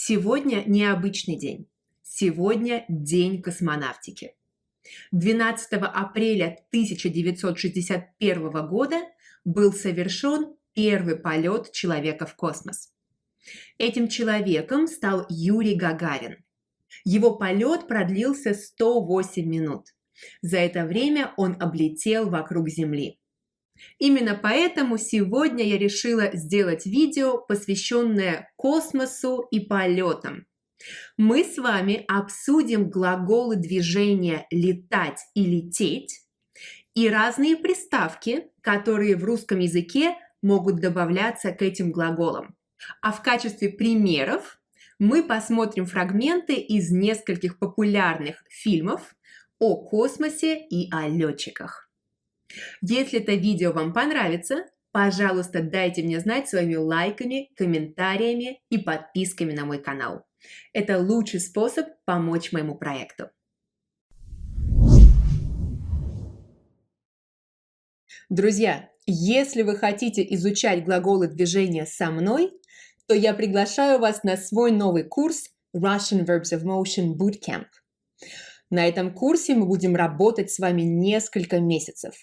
Сегодня необычный день. Сегодня День космонавтики. 12 апреля 1961 года был совершен первый полет человека в космос. Этим человеком стал Юрий Гагарин. Его полет продлился 108 минут. За это время он облетел вокруг Земли. Именно поэтому сегодня я решила сделать видео, посвященное космосу и полетам. Мы с вами обсудим глаголы движения «летать» и «лететь» и разные приставки, которые в русском языке могут добавляться к этим глаголам. А в качестве примеров мы посмотрим фрагменты из нескольких популярных фильмов о космосе и о летчиках. Если это видео вам понравится, пожалуйста, дайте мне знать своими лайками, комментариями и подписками на мой канал. Это лучший способ помочь моему проекту. Друзья, если вы хотите изучать глаголы движения со мной, то я приглашаю вас на свой новый курс Russian Verbs of Motion Bootcamp. На этом курсе мы будем работать с вами несколько месяцев.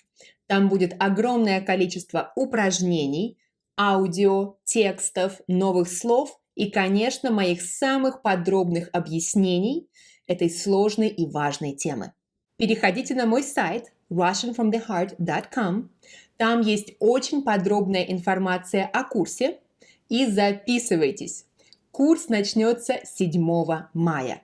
Там будет огромное количество упражнений, аудио, текстов, новых слов и, конечно, моих самых подробных объяснений этой сложной и важной темы. Переходите на мой сайт russianfromtheheart.com. Там есть очень подробная информация о курсе. И записывайтесь. Курс начнется 7 мая.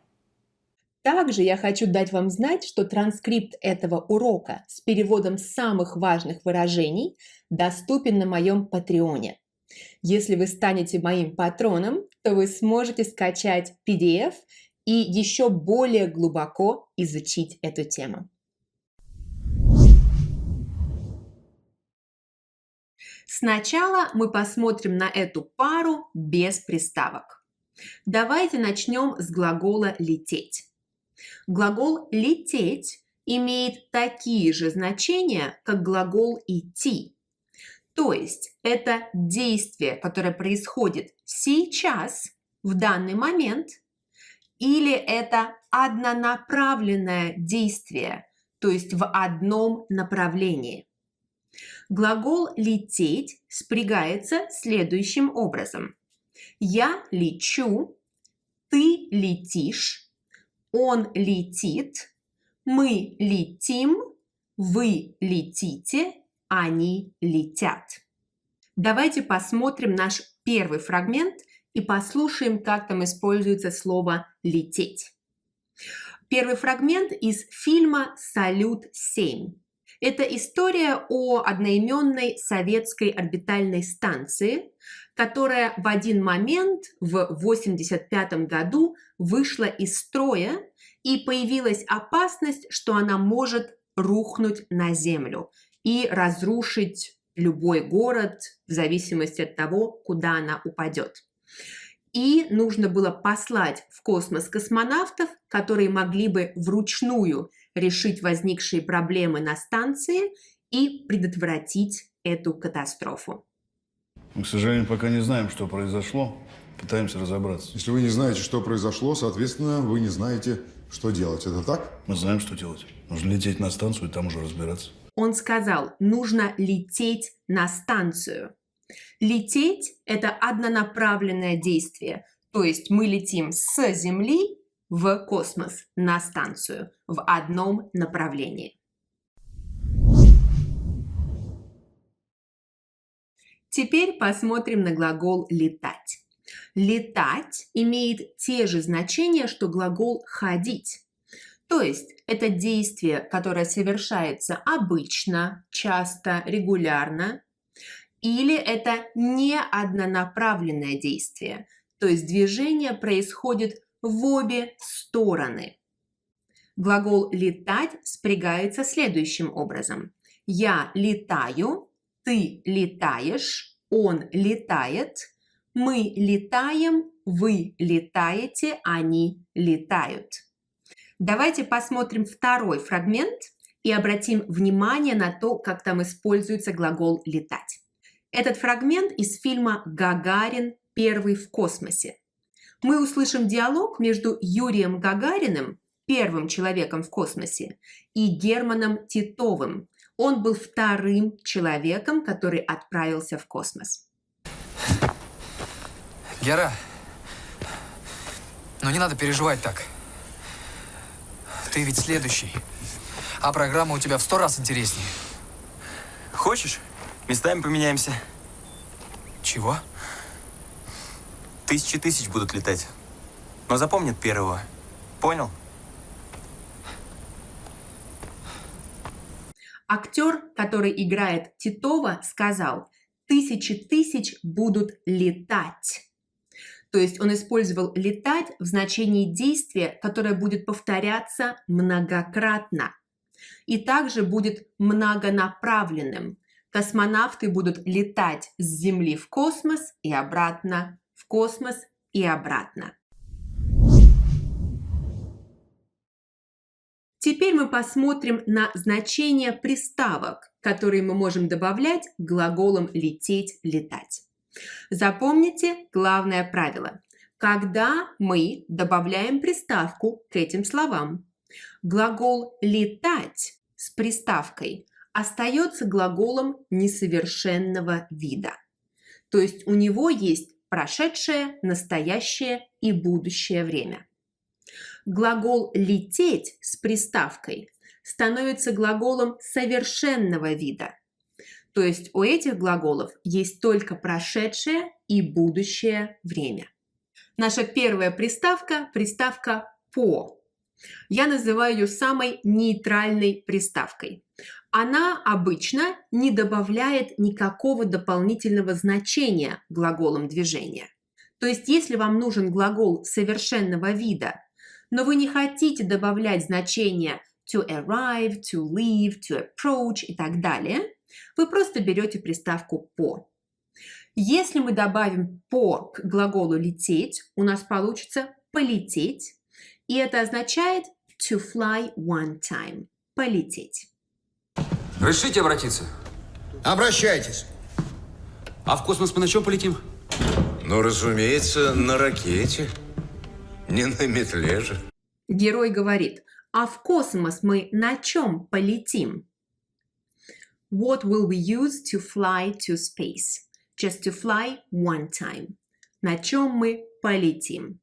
Также я хочу дать вам знать, что транскрипт этого урока с переводом самых важных выражений доступен на моем Патреоне. Если вы станете моим патроном, то вы сможете скачать PDF и еще более глубоко изучить эту тему. Сначала мы посмотрим на эту пару без приставок. Давайте начнем с глагола «лететь». Глагол «лететь» имеет такие же значения, как глагол «идти». То есть это действие, которое происходит сейчас, в данный момент, или это однонаправленное действие, то есть в одном направлении. Глагол «лететь» спрягается следующим образом. Я лечу, ты летишь, он летит, мы летим, вы летите, они летят. Давайте посмотрим наш первый фрагмент и послушаем, как там используется слово «лететь». Первый фрагмент из фильма «Салют-7». Это история о одноименной советской орбитальной станции, которая в один момент в 1985 году вышла из строя и появилась опасность, что она может рухнуть на Землю и разрушить любой город в зависимости от того, куда она упадет. И нужно было послать в космос космонавтов, которые могли бы вручную решить возникшие проблемы на станции и предотвратить эту катастрофу. Мы, к сожалению, пока не знаем, что произошло. Пытаемся разобраться. Если вы не знаете, что произошло, соответственно, вы не знаете, что делать. Это так? Мы знаем, что делать. Нужно лететь на станцию и там уже разбираться. Он сказал, нужно лететь на станцию. Лететь – это однонаправленное действие. То есть мы летим с Земли в космос, на станцию, в одном направлении. Теперь посмотрим на глагол «летать». «Летать» имеет те же значения, что глагол «ходить». То есть это действие, которое совершается обычно, часто, регулярно, или это не однонаправленное действие, то есть движение происходит в обе стороны. Глагол «летать» спрягается следующим образом. Я летаю, ты летаешь, он летает, мы летаем, вы летаете, они летают. Давайте посмотрим второй фрагмент и обратим внимание на то, как там используется глагол «летать». Этот фрагмент из фильма «Гагарин. Первый в космосе». Мы услышим диалог между Юрием Гагариным, первым человеком в космосе, и Германом Титовым. Он был вторым человеком, который отправился в космос. Гера, ну не надо переживать так. Ты ведь следующий. А программа у тебя в 100 раз интереснее. Хочешь? Местами поменяемся. Чего? Тысячи тысяч будут летать. Но запомнят первого. Понял? Актер, который играет Титова, сказал: «Тысячи тысяч будут летать». То есть он использовал «летать» в значении действия, которое будет повторяться многократно. И также будет многонаправленным. Космонавты будут летать с Земли в космос и обратно, в космос и обратно. Теперь мы посмотрим на значения приставок, которые мы можем добавлять к глаголам «лететь», «летать». Запомните главное правило. Когда мы добавляем приставку к этим словам, глагол «летать» с приставкой остается глаголом несовершенного вида. То есть у него есть прошедшее, настоящее и будущее время. Глагол «лететь» с приставкой становится глаголом совершенного вида. То есть у этих глаголов есть только прошедшее и будущее время. Наша первая приставка – приставка «по». Я называю ее самой нейтральной приставкой. Она обычно не добавляет никакого дополнительного значения глаголам движения. То есть если вам нужен глагол совершенного вида, но вы не хотите добавлять значения to arrive, to leave, to approach и так далее, вы просто берете приставку «по». Если мы добавим «по» к глаголу «лететь», у нас получится «полететь», и это означает to fly one time – полететь. Решите обратиться? Обращайтесь. А в космос мы на чем полетим? Ну, разумеется, на ракете. Не на метле же. Герой говорит: а в космос мы на чем полетим? What will we use to fly to space? Just to fly one time. На чем мы полетим?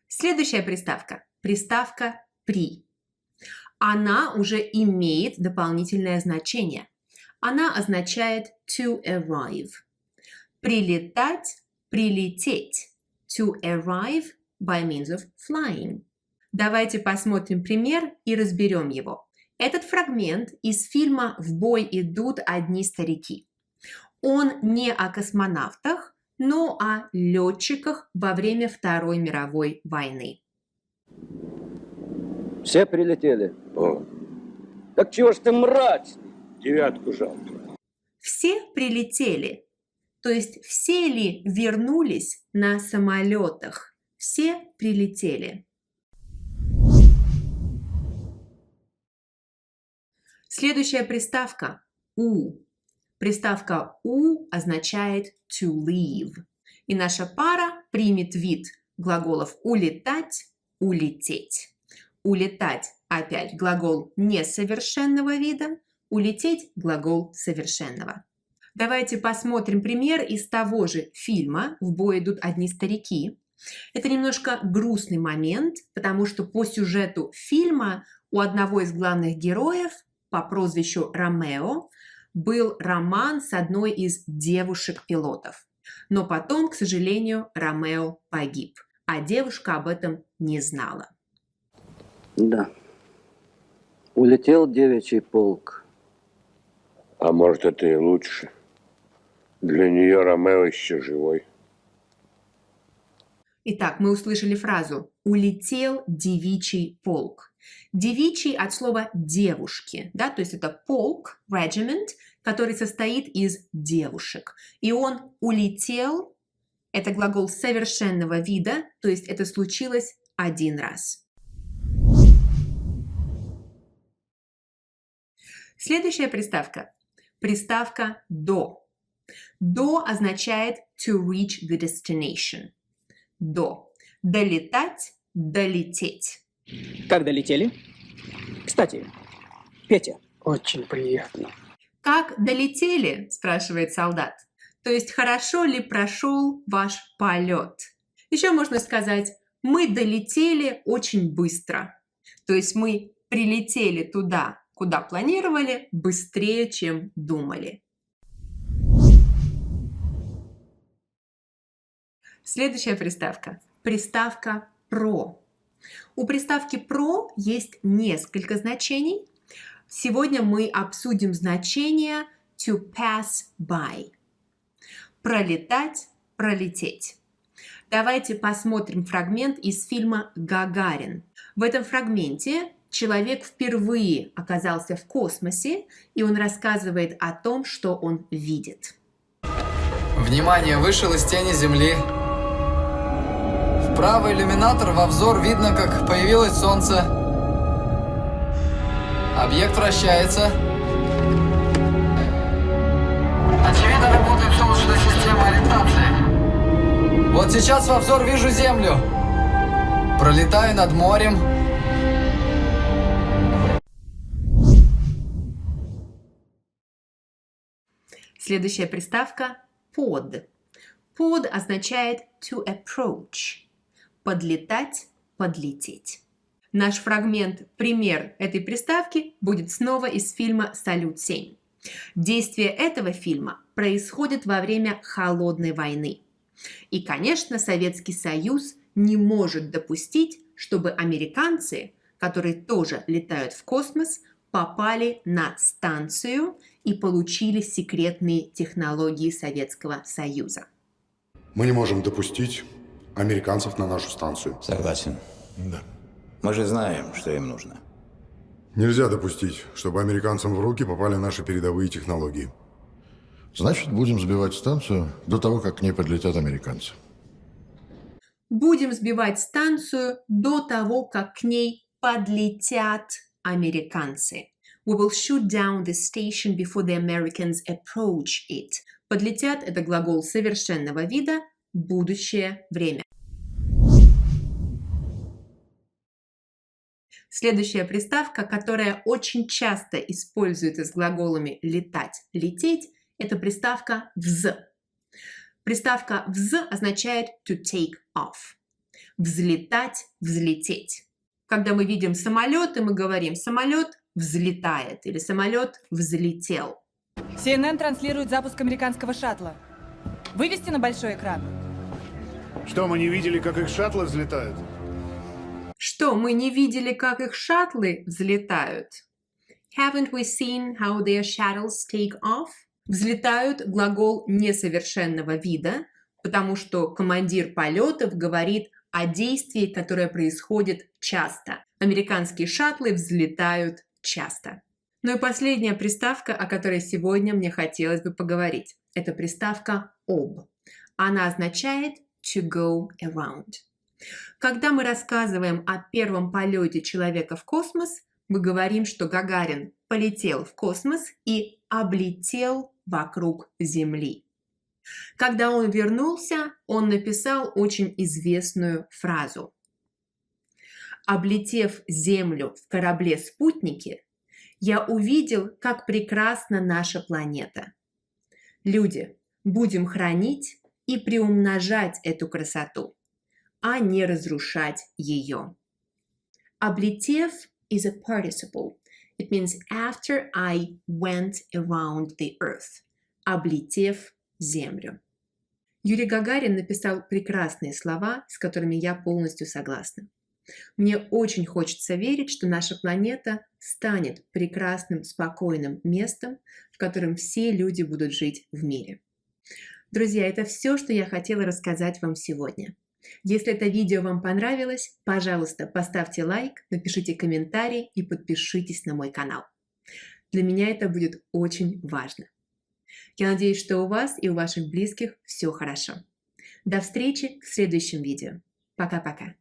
Следующая приставка. Приставка «при». Она уже имеет дополнительное значение. Она означает to arrive. Прилетать, прилететь. To arrive by means of flying. Давайте посмотрим пример и разберем его. Этот фрагмент из фильма «В бой идут одни старики». Он не о космонавтах, но о летчиках во время Второй мировой войны. Все прилетели? О. Так чего ж ты мрачный? Девятку жалко. Все прилетели. То есть все ли вернулись на самолетах? Все прилетели. Следующая приставка «у». Приставка «у» означает to leave. И наша пара примет вид глаголов улетать, улететь. Улетать опять глагол несовершенного вида, улететь глагол совершенного. Давайте посмотрим пример из того же фильма «В бой идут одни старики». Это немножко грустный момент, потому что по сюжету фильма у одного из главных героев по прозвищу Ромео был роман с одной из девушек-пилотов. Но потом, к сожалению, Ромео погиб, а девушка об этом не знала. Да. Улетел девичий полк. А может, это и лучше. Для нее Ромео еще живой. Итак, мы услышали фразу «улетел девичий полк». Девичий от слова «девушки», да, то есть это полк, regiment, который состоит из девушек. И он улетел, это глагол совершенного вида, то есть это случилось один раз. Следующая приставка. Приставка «до». «До» означает to reach the destination. До. Долетать, долететь. Как долетели? Кстати, Петя. Очень приятно. Как долетели, спрашивает солдат. То есть хорошо ли прошел ваш полет? Еще можно сказать, мы долетели очень быстро. То есть мы прилетели туда, куда планировали, быстрее, чем думали. Следующая приставка. Приставка «про». У приставки «про» есть несколько значений. Сегодня мы обсудим значение to pass by. Пролетать, пролететь. Давайте посмотрим фрагмент из фильма «Гагарин». В этом фрагменте человек впервые оказался в космосе, и он рассказывает о том, что он видит. Внимание, вышел из тени Земли. В правый иллюминатор во взор видно, как появилось Солнце. Объект вращается. Очевидно, работает солнечная система ориентации. Вот сейчас во взор вижу Землю. Пролетаю над морем. Следующая приставка «под». «Под» означает to approach. Подлетать, подлететь. Наш фрагмент «Пример этой приставки» будет снова из фильма «Салют-7». Действие этого фильма происходит во время Холодной войны. И, конечно, Советский Союз не может допустить, чтобы американцы, которые тоже летают в космос, попали на станцию и получили секретные технологии Советского Союза. Мы не можем допустить американцев на нашу станцию. Согласен. Да. Мы же знаем, что им нужно. Нельзя допустить, чтобы американцам в руки попали наши передовые технологии. Значит, будем сбивать станцию до того, как к ней подлетят американцы. Будем сбивать станцию до того, как к ней подлетят американцы. We will shoot down the station before the Americans approach it. Подлетят – это глагол совершенного вида, будущее время. Следующая приставка, которая очень часто используется с глаголами «летать», «лететь», это приставка «вз». Приставка «вз» означает to take off. Взлетать, взлететь. Когда мы видим самолеты, мы говорим «самолет взлетает» или «самолет взлетел». CNN транслирует запуск американского шаттла. Вывести на большой экран. Что, мы не видели, как их шаттлы взлетают? Что, мы не видели, как их шаттлы взлетают? Haven't we seen how their shuttles take off? Взлетают глагол несовершенного вида, потому что командир полетов говорит о действии, которое происходит часто. Американские шаттлы взлетают часто. Ну и последняя приставка, о которой сегодня мне хотелось бы поговорить. Это приставка «об». Она означает to go around. Когда мы рассказываем о первом полете человека в космос, мы говорим, что Гагарин полетел в космос и облетел вокруг Земли. Когда он вернулся, он написал очень известную фразу. «Облетев Землю в корабле-спутнике, я увидел, как прекрасна наша планета. Люди, будем хранить и приумножать эту красоту, а не разрушать ее». Облетев is a participle. It means after I went around the earth. Облетев Землю. Юрий Гагарин написал прекрасные слова, с которыми я полностью согласна. Мне очень хочется верить, что наша планета станет прекрасным, спокойным местом, в котором все люди будут жить в мире. Друзья, это все, что я хотела рассказать вам сегодня. Если это видео вам понравилось, пожалуйста, поставьте лайк, напишите комментарий и подпишитесь на мой канал. Для меня это будет очень важно. Я надеюсь, что у вас и у ваших близких все хорошо. До встречи в следующем видео. Пока-пока.